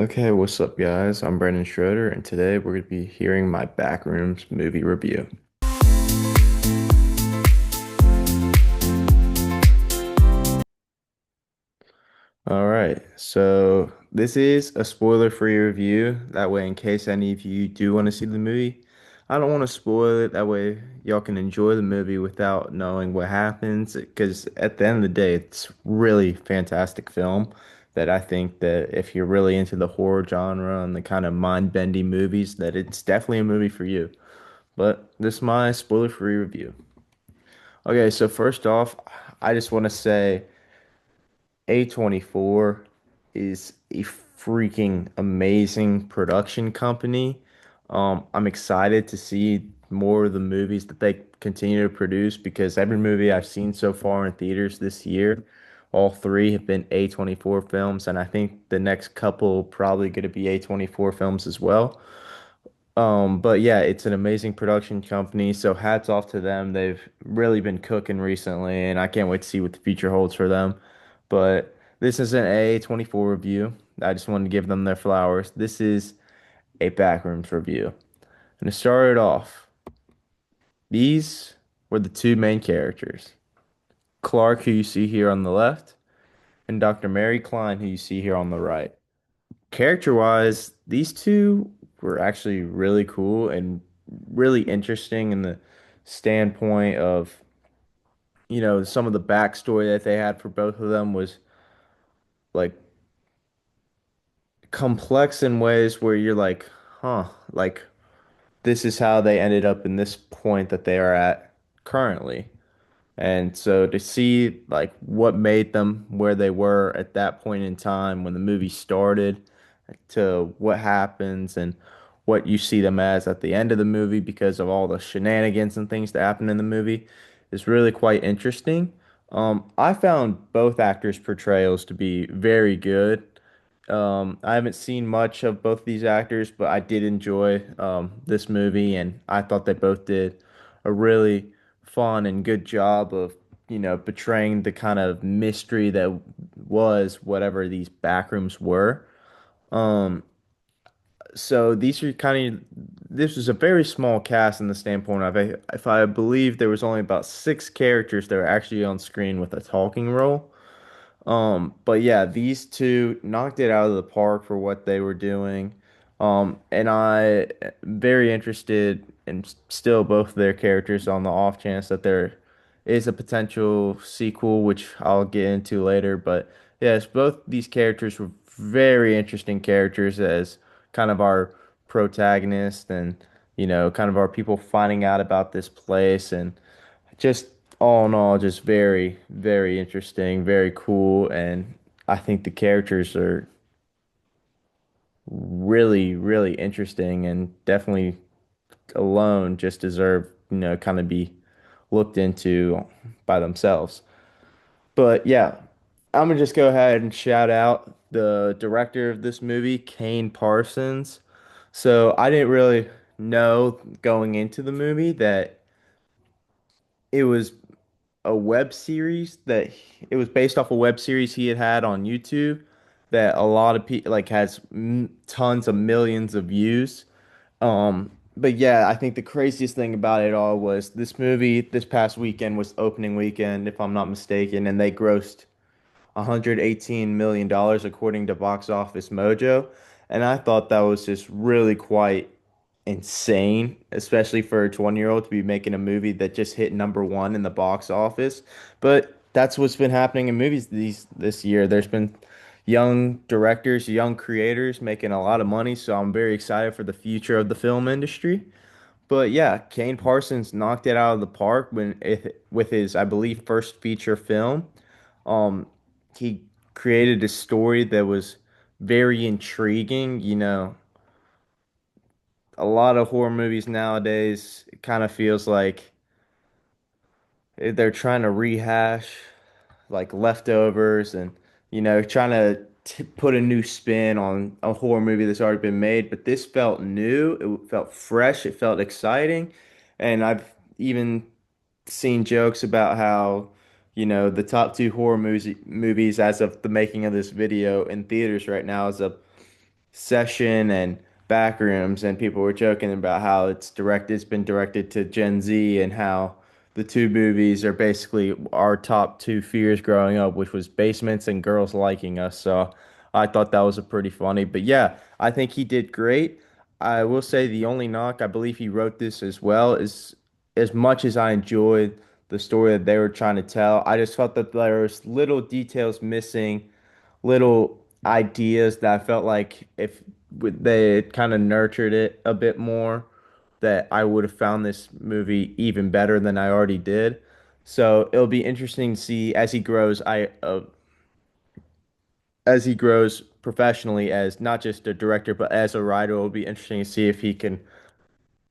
Okay, what's up, guys? I'm Brandon Schroeder, and today we're going to be hearing my Backrooms movie review. All right, so this is a spoiler-free review. That way, in case any of you do want to see the movie, I don't want to spoil it. That way, y'all can enjoy the movie without knowing what happens. Because at the end of the day, it's really fantastic film that I think that if you're really into the horror genre and the kind of mind-bending movies, that it's definitely a movie for you. But this is my spoiler-free review. Okay, so first off, I just want to say A24 is a freaking amazing production company. I'm excited to see more of the movies that they continue to produce because every movie I've seen so far in theaters this year, all three have been A24 films, and I think the next couple probably going to be A24 films as well. But yeah, it's an amazing production company, so hats off to them. They've really been cooking recently, and I can't wait to see what the future holds for them. But this is an A24 review. I just wanted to give them their flowers. This is a Backrooms review. And to start it off, these were the two main characters. Clark, who you see here on the left, and Dr. Mary Klein, who you see here on the right. Character-wise, these two were actually really cool and really interesting in the standpoint of, some of the backstory that they had for both of them was like complex in ways where you're like, huh, like this is how they ended up in this point that they are at currently. And so to see like what made them where they were at that point in time when the movie started to what happens and what you see them as at the end of the movie because of all the shenanigans and things that happen in the movie is really quite interesting. I found both actors' portrayals to be very good. I haven't seen much of both these actors, but I did enjoy this movie, and I thought they both did a really fun and good job of, portraying the kind of mystery that was whatever these backrooms were. Um, so these are kind of this was a very small cast in the standpoint of if I believe there was only about six characters that were actually on screen with a talking role. But yeah, these two knocked it out of the park for what they were doing. And I am very interested in still both of their characters on the off chance that there is a potential sequel, which I'll get into later. But yes, both these characters were very interesting characters as kind of our protagonist and, kind of our people finding out about this place and just all in all, just very, very interesting, very cool, and I think the characters are really, really interesting and definitely alone just deserve, kind of be looked into by themselves. But yeah, I'm gonna just go ahead and shout out the director of this movie, Kane Parsons. So I didn't really know going into the movie that it was a web series it was based off a web series he had had on YouTube that a lot of people like has tons of millions of views. But yeah, I think the craziest thing about it all was this movie this past weekend was opening weekend, if I'm not mistaken, and they grossed $118 million according to Box Office Mojo. And I thought that was just really quite insane, especially for a 20-year-old to be making a movie that just hit number one in the box office. But that's what's been happening in movies this year. There's been young directors, young creators making a lot of money, so I'm very excited for the future of the film industry. But yeah, Kane Parsons knocked it out of the park with his, I believe, first feature film. Um, he created a story that was very intriguing. A lot of horror movies nowadays, it kind of feels like they're trying to rehash like leftovers and, trying to put a new spin on a horror movie that's already been made. But this felt new, it felt fresh, it felt exciting. And I've even seen jokes about how, the top two horror movies as of the making of this video in theaters right now is a Session and Backrooms, and people were joking about how it's been directed to Gen Z, and how the two movies are basically our top two fears growing up, which was basements and girls liking us. So I thought that was a pretty funny. But yeah, I think he did great. I will say the only knock, I believe he wrote this as well, is as much as I enjoyed the story that they were trying to tell, I just felt that there was little details missing, little ideas that I felt like if they had kind of nurtured it a bit more, that I would have found this movie even better than I already did. So it'll be interesting to see as he grows. As he grows professionally as not just a director but as a writer. It'll be interesting to see if he can,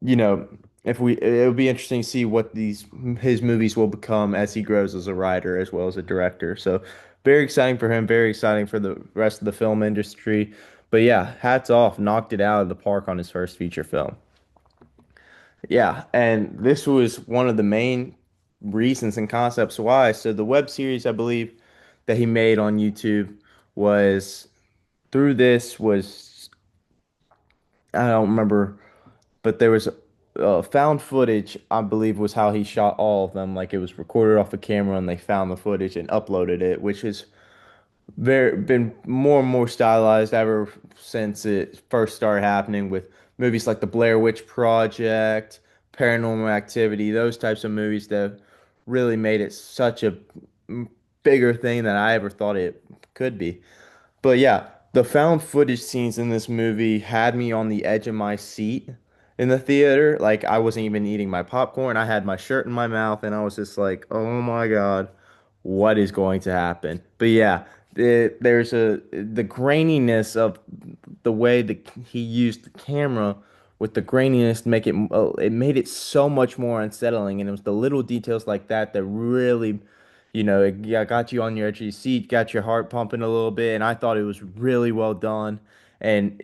you know, if we. It'll be interesting to see what these his movies will become as he grows as a writer as well as a director. So very exciting for him. Very exciting for the rest of the film industry. But yeah, hats off, knocked it out of the park on his first feature film. Yeah, and this was one of the main reasons and concepts why. So the web series, I believe, that he made on YouTube was through this was I don't remember, but there was found footage, I believe, was how he shot all of them. Like it was recorded off a camera, and they found the footage and uploaded it, which has very been more and more stylized ever since it first started happening with movies like the Blair Witch Project, Paranormal Activity, those types of movies that really made it such a bigger thing than I ever thought it could be. But yeah, the found footage scenes in this movie had me on the edge of my seat in the theater. Like I wasn't even eating my popcorn. I had my shirt in my mouth and I was just like, "Oh my God, what is going to happen?" But yeah, there's the graininess of the way that he used the camera with the graininess to make it it made it so much more unsettling, and it was the little details like that that really, it got you on your edge of your seat, got your heart pumping a little bit, and I thought it was really well done. And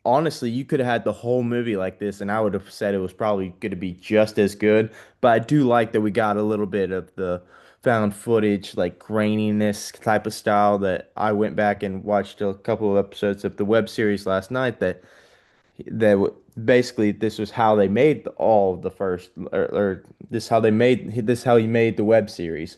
honestly, you could have had the whole movie like this, and I would have said it was probably going to be just as good. But I do like that we got a little bit of the found footage, like graininess type of style that I went back and watched a couple of episodes of the web series last night basically this was how they made all of the first or this how he made the web series.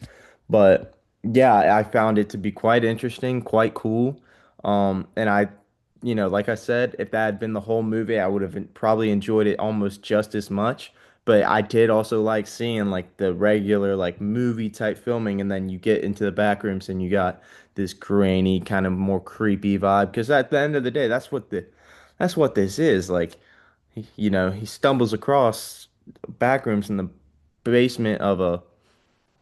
But yeah, I found it to be quite interesting, quite cool. And like I said, if that had been the whole movie, I would have probably enjoyed it almost just as much. But I did also like seeing like the regular like movie type filming, and then you get into the back rooms and you got this grainy kind of more creepy vibe. Because at the end of the day, that's what this is. Like, he stumbles across back rooms in the basement of a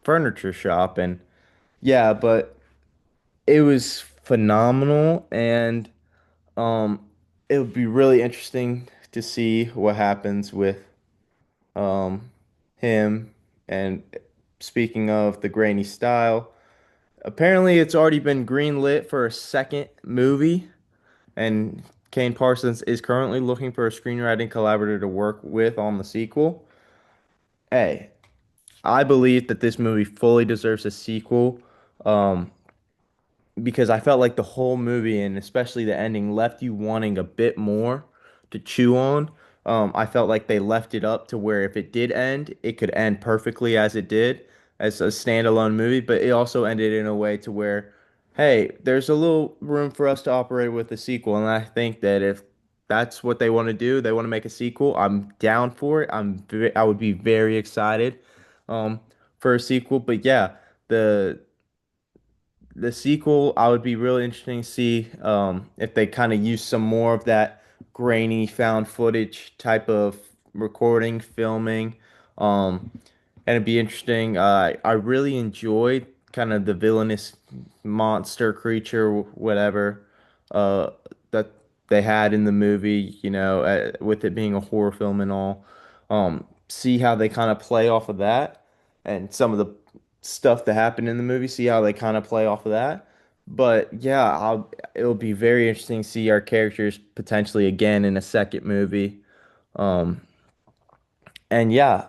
furniture shop, and yeah, but it was phenomenal, and um, it would be really interesting to see what happens with um him. And speaking of the grainy style, apparently it's already been greenlit for a second movie. And Kane Parsons is currently looking for a screenwriting collaborator to work with on the sequel. Hey, I believe that this movie fully deserves a sequel. Um, because I felt like the whole movie and especially the ending left you wanting a bit more to chew on. I felt like they left it up to where if it did end, it could end perfectly as it did as a standalone movie, but it also ended in a way to where, hey, there's a little room for us to operate with a sequel. And I think that if that's what they want to do, they want to make a sequel, I'm down for it. I would be very excited um, for a sequel. But yeah, the the sequel, I would be really interesting to see if they kind of use some more of that grainy found footage type of recording, filming. Um, and it'd be interesting. I really enjoyed kind of the villainous monster creature, whatever, uh, that they had in the movie, with it being a horror film and all. See how they kind of play off of that and some of the stuff that happened in the movie, see how they kind of play off of that. But yeah, it'll be very interesting to see our characters potentially again in a second movie. Um, and yeah,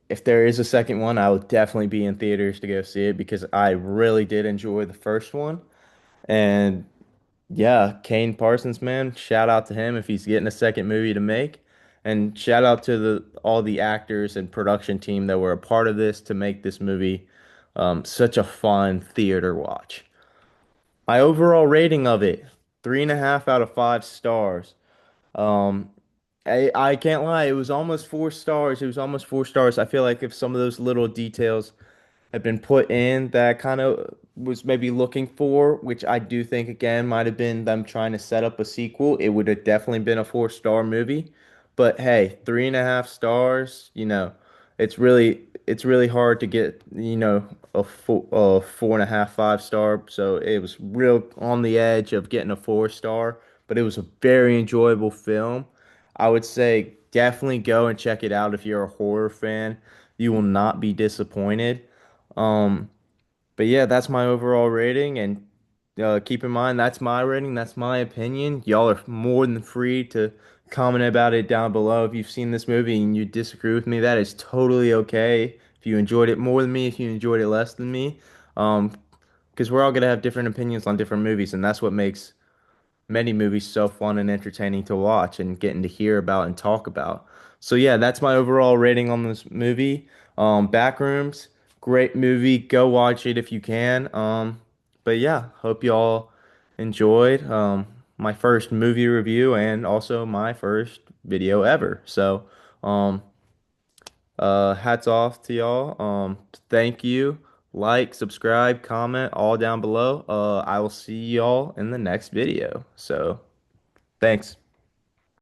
if there is a second one, I will definitely be in theaters to go see it because I really did enjoy the first one. And Yeah, Kane Parsons, man. Shout out to him if he's getting a second movie to make. And shout out to the all the actors and production team that were a part of this to make this movie such a fun theater watch. My overall rating of it, 3.5 out of 5 stars. Um, I can't lie, it was almost 4 stars. It was almost 4 stars. I feel like if some of those little details have been put in that I kind of was maybe looking for, which I do think again might have been them trying to set up a sequel. It would have definitely been a 4 star movie. But hey, 3.5 stars, it's really hard to get, a 4.5, 5 star. So it was real on the edge of getting a 4 star, but it was a very enjoyable film. I would say definitely go and check it out if you're a horror fan. You will not be disappointed. Um, but yeah, that's my overall rating, and keep in mind that's my rating, that's my opinion. Y'all are more than free to comment about it down below. If you've seen this movie and you disagree with me, that is totally okay. If you enjoyed it more than me, if you enjoyed it less than me, um, because we're all gonna have different opinions on different movies, and that's what makes many movies so fun and entertaining to watch and getting to hear about and talk about. So yeah, that's my overall rating on this movie. Backrooms, great movie. Go watch it if you can. But yeah, hope y'all enjoyed my first movie review and also my first video ever. So um hats off to y'all. Thank you. Like, subscribe, comment, all down below. I will see y'all in the next video. So thanks.